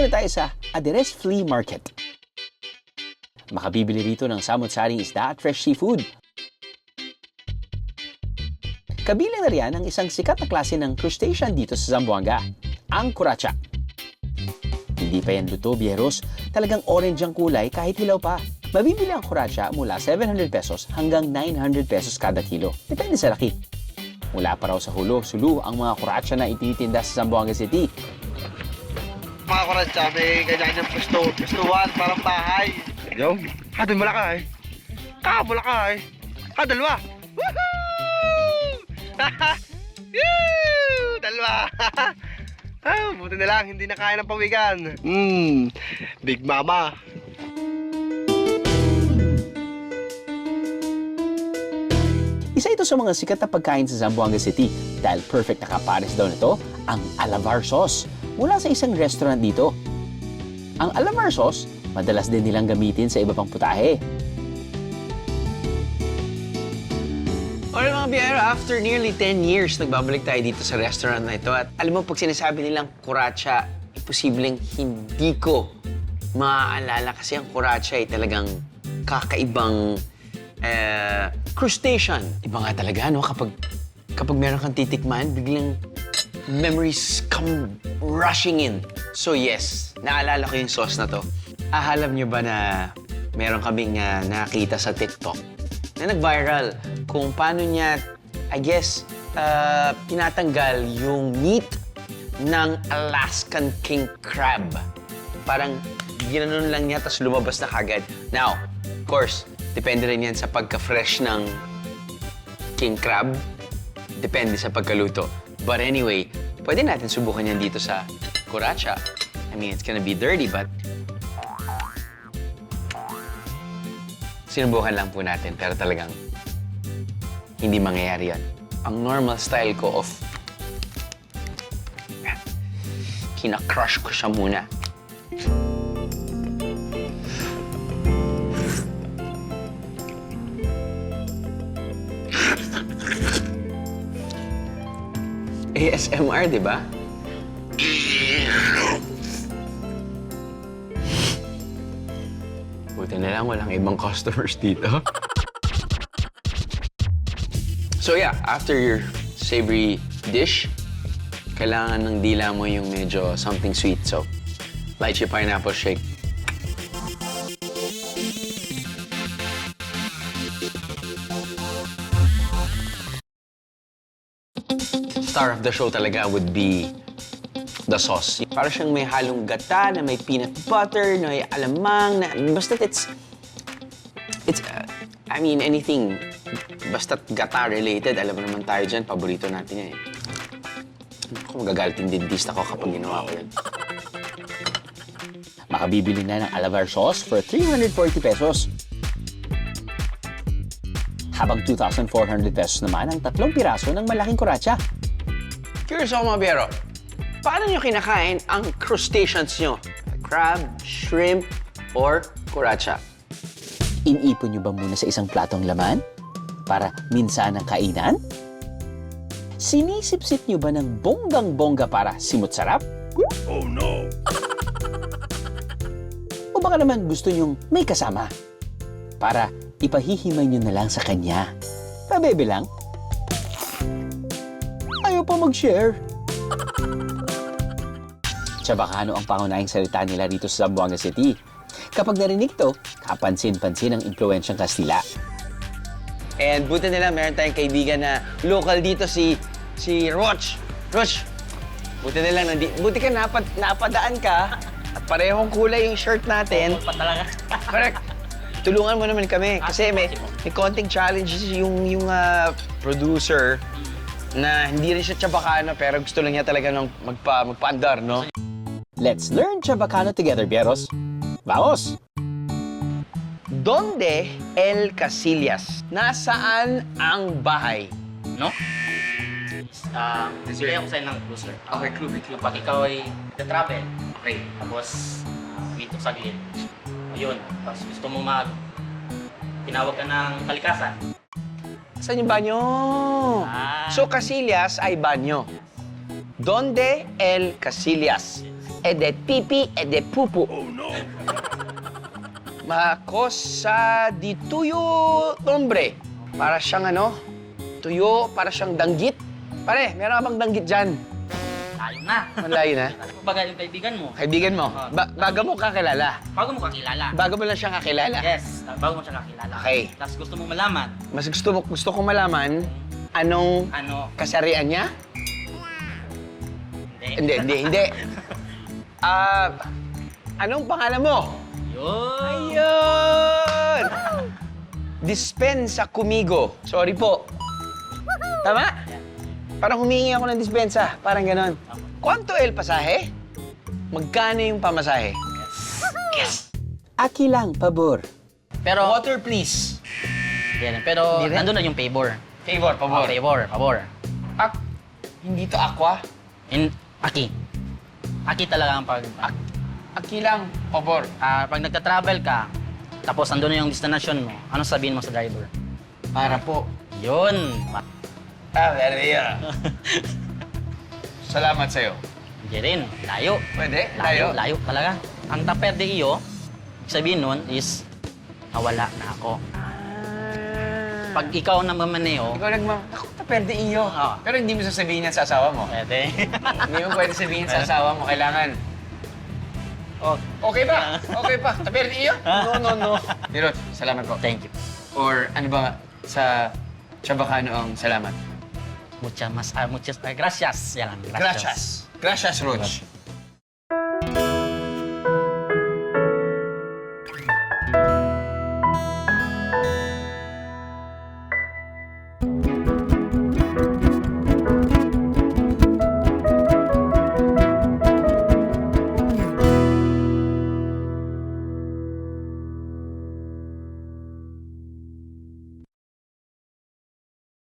muna tayo sa Aderes Flea Market. Makabibili rito ng samot-saring isda at fresh seafood. Kabilang na riyan ang isang sikat na klase ng crustacean dito sa Zamboanga, ang kuracha. Hindi pa yan luto, biyeros. Talagang orange ang kulay kahit hilaw pa. Mabibili ang kuracha mula 700 pesos hanggang 900 pesos kada kilo. Depende sa laki. Mula pa raw sa hulo, sulu ang mga kuracha na ititinda sa Zamboanga City. Mga kuracha, may ganyan pustuhan, parang bahay. Yo, doon Malakay. Malakay. Dalawa. Woohoo! Dalawa. Buti na lang, hindi na kaya ng pawigan. Big Mama. Isa ito sa mga sikat na pagkain sa Zamboanga City dahil perfect na kapares daw nito ang Alabar sauce mula sa isang restaurant dito. Ang Alabar sauce, madalas din nilang gamitin sa iba pang putahe. Alright mga biyero, after nearly 10 years, nagbabalik tayo dito sa restaurant na ito. At alam mo, pag sinasabi nilang kuracha, posibleng hindi ko maaalala kasi ang kuracha ay talagang kakaibang crustacean. Iba nga talaga, no? Kapag meron kang titikman, biglang memories come rushing in. So yes, naalala ko yung sauce na to. Alam nyo ba na meron kaming nakita sa TikTok na nag-viral kung paano niya, I guess, tinatanggal yung meat ng Alaskan king crab. Parang ginanon lang niya, tapos lumabas na kagad. Now, of course, depende rin yan sa pagka-fresh ng king crab. Depende sa pagkaluto. But anyway, pwede natin subukan yan dito sa kuracha. I mean, it's gonna be dirty, but sinubukan lang po natin, pero talagang hindi mangyayari yan. Ang normal style ko of kina-crush ko siya muna. ASMR, di ba? Buti na lang walang ibang customers dito. So yeah, after your savory dish, kailangan ng dila mo yung medyo something sweet. So, lychee pineapple shake. Star of the show talaga would be the sauce. Para siyang may halong gata, na may peanut butter, na may alamang, na basta I mean, anything, basta gata-related, alam mo naman tayo dyan, paborito natin yan eh. Ako magagalit yung dentista ko kapag ginawa ko yan. Makabibili na ng Alabar sauce for 340 pesos. Habang 2,400 pesos naman ang 3 piraso ng malaking kuracha. Curious ako mga biyero, paano nyo kinakain ang crustaceans nyo? Crab, shrimp, or kuracha? Inipon nyo ba muna sa isang platong laman? Para minsan ang kainan? Sinisip-sip nyo ba ng bonggang-bongga para simut-sarap? Oh no! O baka naman gusto nyong may kasama? Para ipahihimay nyo na lang sa kanya. Pabebe lang? Ayaw pa mag-share? Chabacano ang pangunahing salita nila dito sa Zamboanga City. Kapag narinig to, kapansin-pansin ang impluensyang Kastila. And buti nila, meron tayong kaibigan na local dito, si Roch. Roch, buti nila, buti ka napadaan ka. At parehong kulay yung shirt natin. Pa talaga. Correct. Tulungan mo naman kami. Kasi may konting challenges yung producer na hindi rin siya Chabacano, pero gusto lang niya talaga ng magpaandar, no? Let's learn Chabacano together, Bieros. Vamos! Donde el Casillas? Nasaan ang bahay? No? Bigay ako sa'yo ng clue, sir. Okay, clue. Pag ikaw ay travel, okay. Tapos, dito sa gilid. Ayun. Tapos gusto mo tinawag ka ng kalikasan. Saan yung banyo? So, Casillas ay banyo. Donde el Casillas? ede pipi, ede pupu. Oh, no! Makosa di tuyo nombre. Para siyang ano? Tuyo, para siyang danggit. Pare, meron ka bang danggit dyan? Tayo na. Malayo na. Baga yung kaibigan mo. Kaibigan mo, bago mo kakilala. Bago mo kakilala. Bago mo lang siyang kakilala. Yes, bago mo siya kakilala. Okay. Tapos gusto mo malaman, Mas gusto kong malaman anong ano, kasarian niya? hindi. Hindi. Anong pangalan mo? Yun. Ayun! Dispensa kumigo. Sorry po. Tama? Parang humingi ako ng dispensa. Parang ganon. Kwanto el pasahe? Magkano yung pamasahe? Yes! Aki lang, pabor. Pero, Water, please. yan, pero Hindi rin? nandun na yung favor. Favor, Oh, favor. Hindi to aqua. Aki. Aki talaga ang pag... Aki lang, pabor. pag nagta-travel ka, tapos nandun na yung destination mo, ano sabihin mo sa driver? Para po. Yun. Maria. Salamat sa'yo. Hindi rin. Layo. Pwede? Layo talaga. Ang taper de iyo, sabihin nun is, nawala na ako. Pag ikaw na mamaneo, Ikaw ako taperde iyo. Oo. Pero hindi mo sasabihin yan sa asawa mo. pwede. Hindi mo pwede sabihin sa asawa mo. Kailangan. Oh, Okay pa? Okay pa? Taperde iyo? No. Pero, salamat po. thank you. Or ano ba sa Chabacano ang salamat? Muchas, gracias. Yan lang. Gracias, Roach.